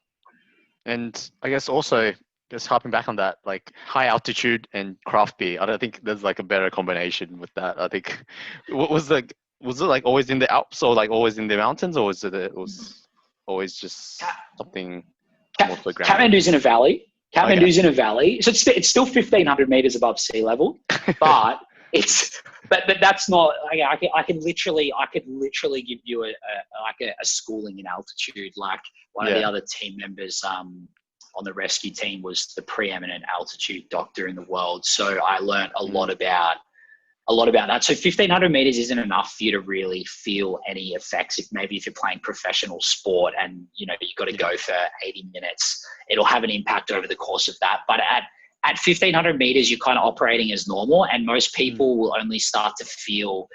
And I guess also just harping back on that, like high altitude and craft beer, I don't think there's like a better combination with that. I think was it like always in the Alps, or like always in the mountains, or was it always just something more for ground? Kathmandu's in a valley. Kathmandu's in a valley, so it's still 1,500 meters above sea level, but but that's not. I could literally give you a schooling in altitude. Like one of the other team members on the rescue team was the preeminent altitude doctor in the world, so I learned a lot about that. So 1,500 meters isn't enough for you to really feel any effects. If you're playing professional sport and you've got to go for 80 minutes, it'll have an impact over the course of that. But at 1,500 meters, you're kind of operating as normal, and most people will only start to feel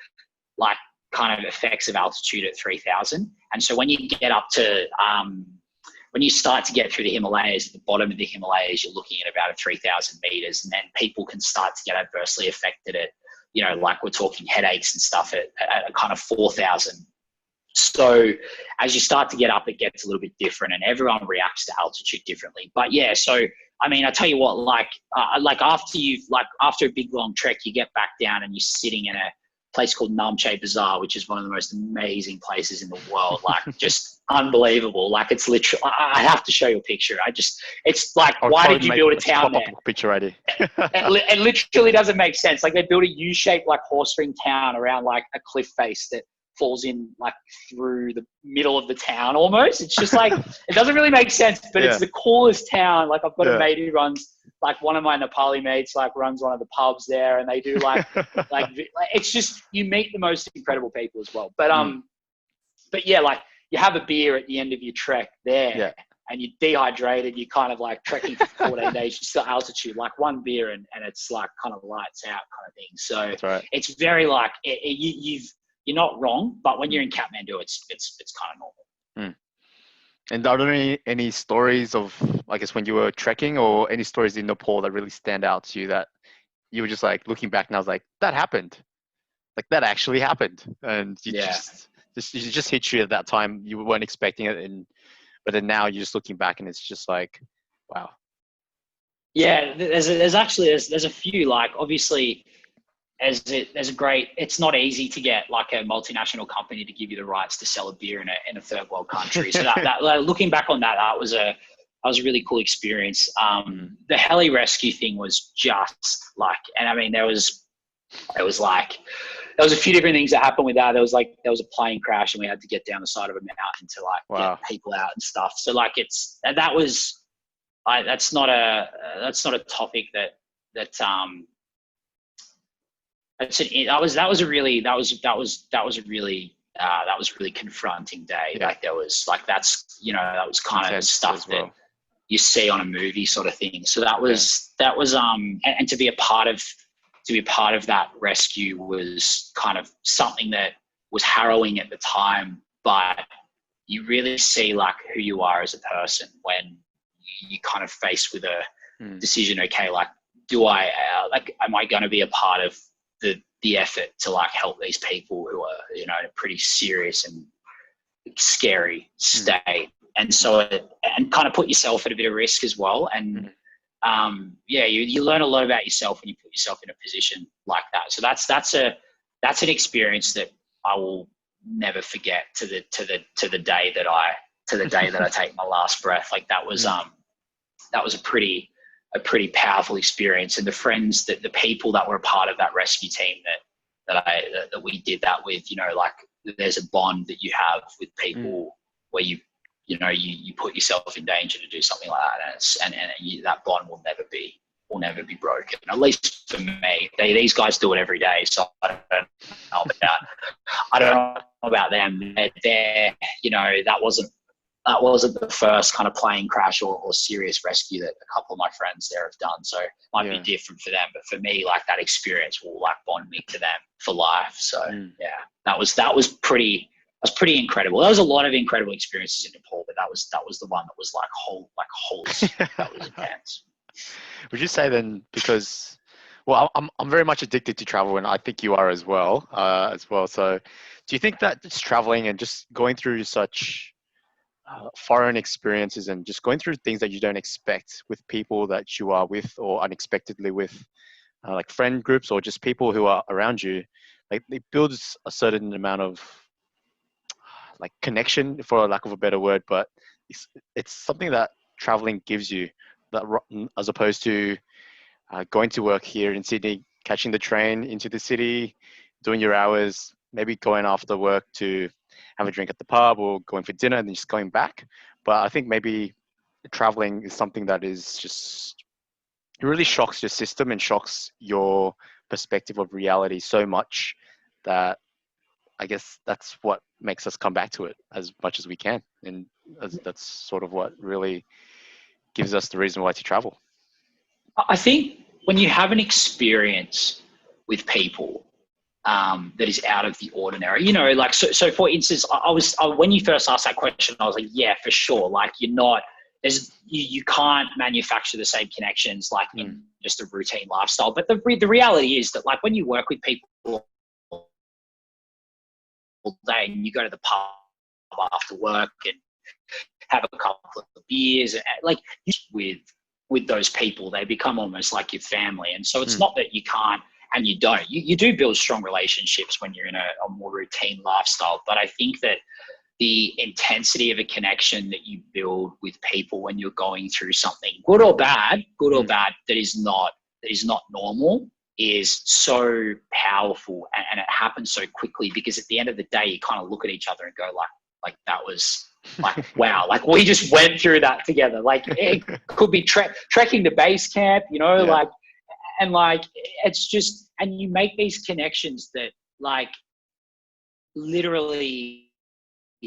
like kind of effects of altitude at 3,000. And so when you get up to when you start to get through the Himalayas, at the bottom of the Himalayas, you're looking at about 3,000 meters, and then people can start to get adversely affected at like we're talking headaches and stuff at a kind of 4,000. So as you start to get up, it gets a little bit different, and everyone reacts to altitude differently. But yeah, so I mean, I tell you what, like after a big long trek, you get back down and you're sitting in a place called Namche Bazaar, which is one of the most amazing places in the world. Like, just unbelievable. Like, it's literally, I have to show you a picture. It's like, I'll why probably did you build a just town pop there? up a picture right here. It literally doesn't make sense. Like, they built a U-shaped like horse ring town around like a cliff face that falls in like through the middle of the town almost. It's just like, it doesn't really make sense, but Yeah. it's the coolest town. Like, I've got Yeah. a mate who runs, like, one of my Nepali mates like runs one of the pubs there, and they do like it's just, you meet the most incredible people as well. But yeah, like, you have a beer at the end of your trek there. Yeah. And you're dehydrated, you're kind of like trekking for 14 days, you're still altitude, like one beer and it's like kind of lights out kind of thing. So That's right. it's very like, you're not wrong, but when you're in Kathmandu, it's kind of normal. And are there any stories of, I guess, when you were trekking, or any stories in Nepal that really stand out to you that you were just like looking back and I was like, that happened, like that actually happened, and you just hit you at that time, you weren't expecting it, but then now you're just looking back and it's just like, wow. Yeah, there's a few, like, obviously there's a great, it's not easy to get like a multinational company to give you the rights to sell a beer in a third world country. So that like, looking back on that, that was a really cool experience. The heli rescue thing was just like, and I mean, there was a few different things that happened with that. There was a plane crash and we had to get down the side of a mountain to like get people out and stuff. So like, that's not a topic that was a really confronting day. Yeah. Like, there was like, that's, that was kind of stuff that you see on a movie sort of thing. So that was and to be a part of that rescue was kind of something that was harrowing at the time, but you really see like who you are as a person when you kind of faced with a decision. Okay, like, am I going to be a part of the effort to like help these people who are, in a pretty serious and scary state, and kind of put yourself at a bit of risk as well. And you learn a lot about yourself when you put yourself in a position like that. So that's an experience that I will never forget to the day that I take my last breath. Like, that was a pretty powerful experience. And the people that were a part of that rescue team that we did that with, like, there's a bond that you have with people where you put yourself in danger to do something like that, and that bond will never be broken. At least for me, these guys do it every day, so I don't know about them. They're that wasn't the first kind of plane crash or serious rescue that a couple of my friends there have done. So it might be different for them, but for me, like, that experience will like bond me to them for life. So that was pretty incredible. There was a lot of incredible experiences in Nepal, but that was the one that was like holes. That was intense. Would you say then, because, well, I'm very much addicted to travel, and I think you are as well. So do you think that just traveling and just going through such foreign experiences and just going through things that you don't expect with people that you are with, or unexpectedly with, like friend groups or just people who are around you, like, it builds a certain amount of like connection, for lack of a better word, but it's something that traveling gives you, that as opposed to going to work here in Sydney, catching the train into the city, doing your hours, maybe going after work to have a drink at the pub or going for dinner and then just going back. But I think maybe traveling is something that is just, it really shocks your system and shocks your perspective of reality so much that I guess that's what makes us come back to it as much as we can. And that's sort of what really gives us the reason why to travel. I think when you have an experience with people that is out of the ordinary, like, so for instance, when you first asked that question, I was like, yeah, for sure. Like, you can't manufacture the same connections like in just a routine lifestyle. But the reality is that, like, when you work with people all day and you go to the pub after work and have a couple of beers, like, with with those people. They become almost like your family. And so it's not that you can't and you don't. You do build strong relationships when you're in a more routine lifestyle. But I think that the intensity of a connection that you build with people when you're going through something, good or bad, that is not normal, is so powerful, and it happens so quickly, because at the end of the day, you kind of look at each other and go like that was like, wow, like we just went through that together. Like it could be trekking to base camp, you know, like, and like, it's just, and you make these connections that like literally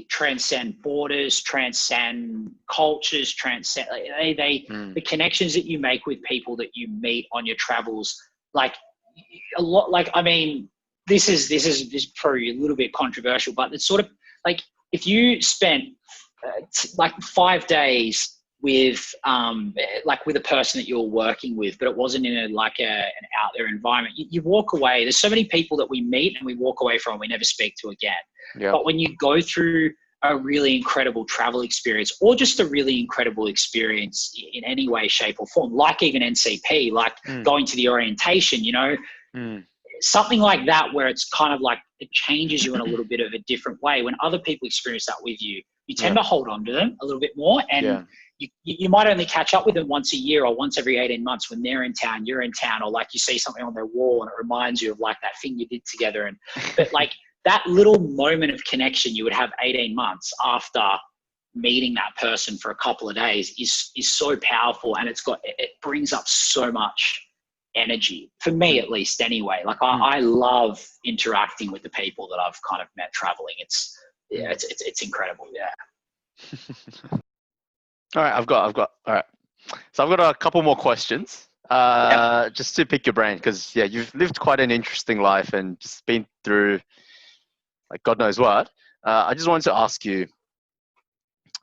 transcend borders, transcend cultures, transcend the connections that you make with people that you meet on your travels. Like a lot, like, I mean, this is probably a little bit controversial, but it's sort of like if you spent like 5 days with with a person that you're working with, but it wasn't in an out there environment, you walk away. There's so many people that we meet and we walk away from and we never speak to again. Yep. But when you go through a really incredible travel experience, or just a really incredible experience in any way, shape or form, like even NCP, like going to the orientation, you know, something like that, where it's kind of like it changes you in a little bit of a different way. When other people experience that with you, you tend to hold on to them a little bit more, and you might only catch up with them once a year or once every 18 months when they're in town, you're in town, or like you see something on their wall and it reminds you of like that thing you did together. But like that little moment of connection you would have 18 months after meeting that person for a couple of days is so powerful, and it brings up so much energy for me, at least anyway. Like I love interacting with the people that I've kind of met traveling. It's incredible. Yeah. All right, I've got. All right, so I've got a couple more questions. Just to pick your brain, because you've lived quite an interesting life and just been through, like, God knows what. I just wanted to ask you,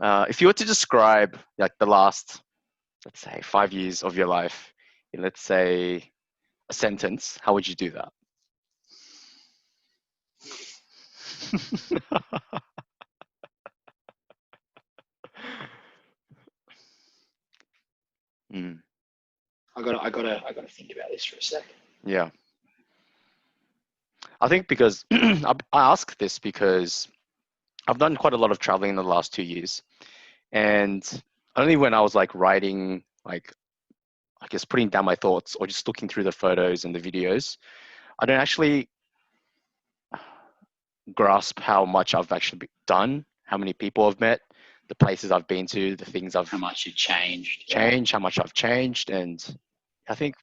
if you were to describe like the last, let's say, 5 years of your life in, let's say, a sentence, how would you do that? I gotta think about this for a second. Yeah. I think because I ask this because I've done quite a lot of traveling in the last 2 years, and only when I was like writing, like, I guess putting down my thoughts or just looking through the photos and the videos, I don't actually grasp how much I've actually done, how many people I've met, the places I've been to, the things how much you've changed, how much I've changed. And I think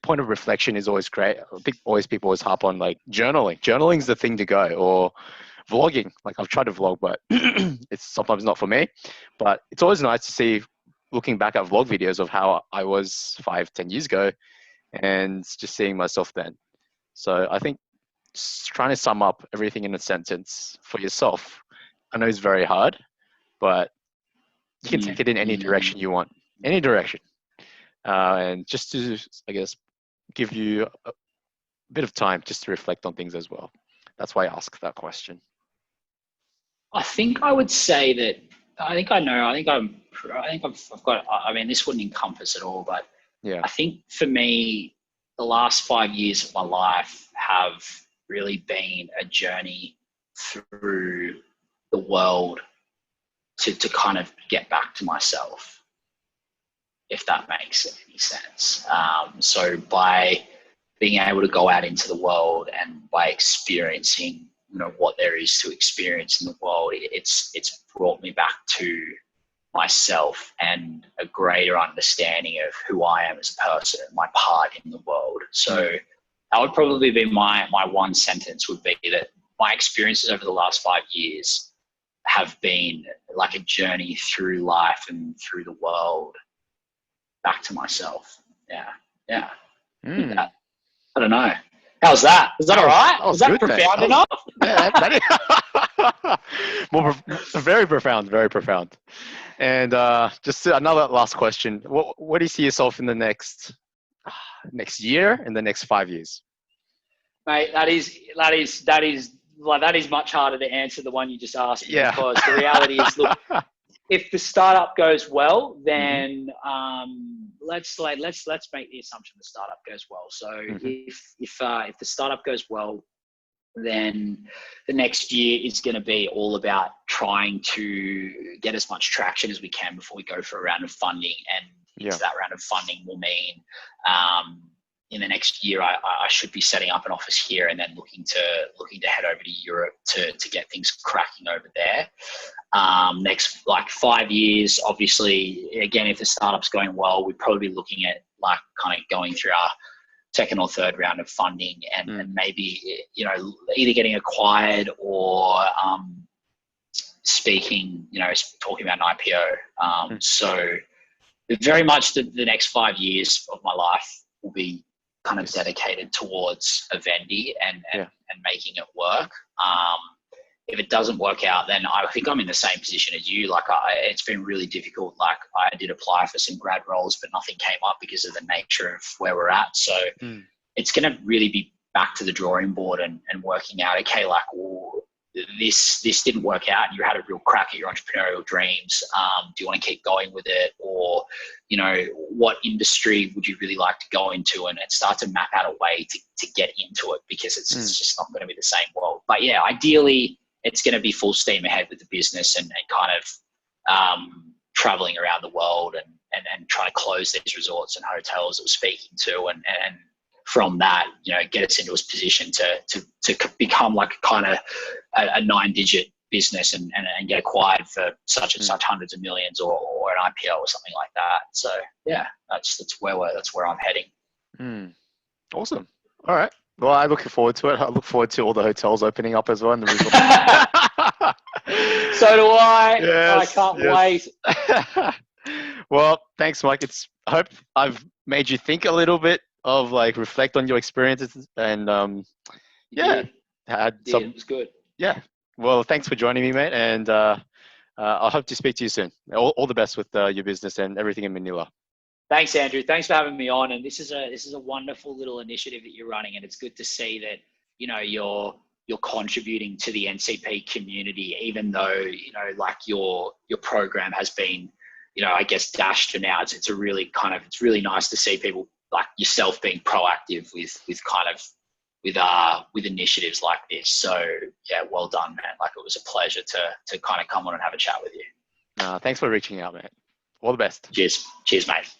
point of reflection is always great. I think people always harp on like journaling. Journaling's the thing to go, or vlogging. Like, I've tried to vlog, but it's sometimes not for me. But it's always nice to see, looking back at vlog videos of how I was 5-10 years ago, and just seeing myself then. So I think just trying to sum up everything in a sentence for yourself, I know it's very hard, but you can take it in any direction you want, any direction. And just to, I guess, give you a bit of time just to reflect on things as well. That's why I asked that question. I think I would say that, I've got, I mean, this wouldn't encompass it all, but I think for me, the last 5 years of my life have really been a journey through the world to kind of get back to myself, if that makes any sense. So by being able to go out into the world and by experiencing, you know, what there is to experience in the world, it's brought me back to myself and a greater understanding of who I am as a person and my part in the world. So that would probably be my one sentence, would be that my experiences over the last 5 years have been like a journey through life and through the world back to myself. Yeah. I don't know. How's that? Is that all right? Was that profound enough? Very profound, very profound. And just another last question. What do you see yourself in the next year, in the next 5 years? Mate, that is much harder to answer, the one you just asked me, because the reality is, look, if the startup goes well, then let's make the assumption the startup goes well. So if the startup goes well, then the next year is going to be all about trying to get as much traction as we can before we go for a round of funding. And into that round of funding will mean in the next year I should be setting up an office here, and then looking to head over to Europe to get things cracking over there. Next 5 years, obviously, again, if the startup's going well, we'd probably be looking at kind of going through our second or third round of funding, and maybe, either getting acquired or talking about an IPO. So very much the next 5 years of my life will be kind of dedicated towards Avendi and making it work. If it doesn't work out, then I think I'm in the same position as you. It's been really difficult. I did apply for some grad roles, but nothing came up because of the nature of where we're at. So it's going to really be back to the drawing board and working out, okay, this didn't work out. You had a real crack at your entrepreneurial dreams. Do you want to keep going with it? Or, what industry would you really like to go into, and start to map out a way to get into it, because it's just not going to be the same world. But yeah, ideally, it's going to be full steam ahead with the business and kind of traveling around the world and trying to close these resorts and hotels that we're speaking to, and from that, get us into a position to become kind of a 9-digit business and get acquired for such and such hundreds of millions, or an IPO or something like that. So yeah, that's where I'm heading. Awesome. All right. Well, I'm looking forward to it. I look forward to all the hotels opening up as well in the resort. So do I. Yes, I can't wait. Well, thanks, Mike. I hope I've made you think a little bit of reflect on your experiences, and had some. It was good. Yeah. Well, thanks for joining me, mate, and I hope to speak to you soon. All the best with your business and everything in Manila. Thanks, Andrew. Thanks for having me on. And this is a wonderful little initiative that you're running, and it's good to see that you're contributing to the NCP community, even though your program has been I guess dashed for now. It's really nice to see people like yourself being proactive with initiatives like this. So yeah, well done, man. It was a pleasure to kind of come on and have a chat with you. Thanks for reaching out, mate. All the best. Cheers, mate.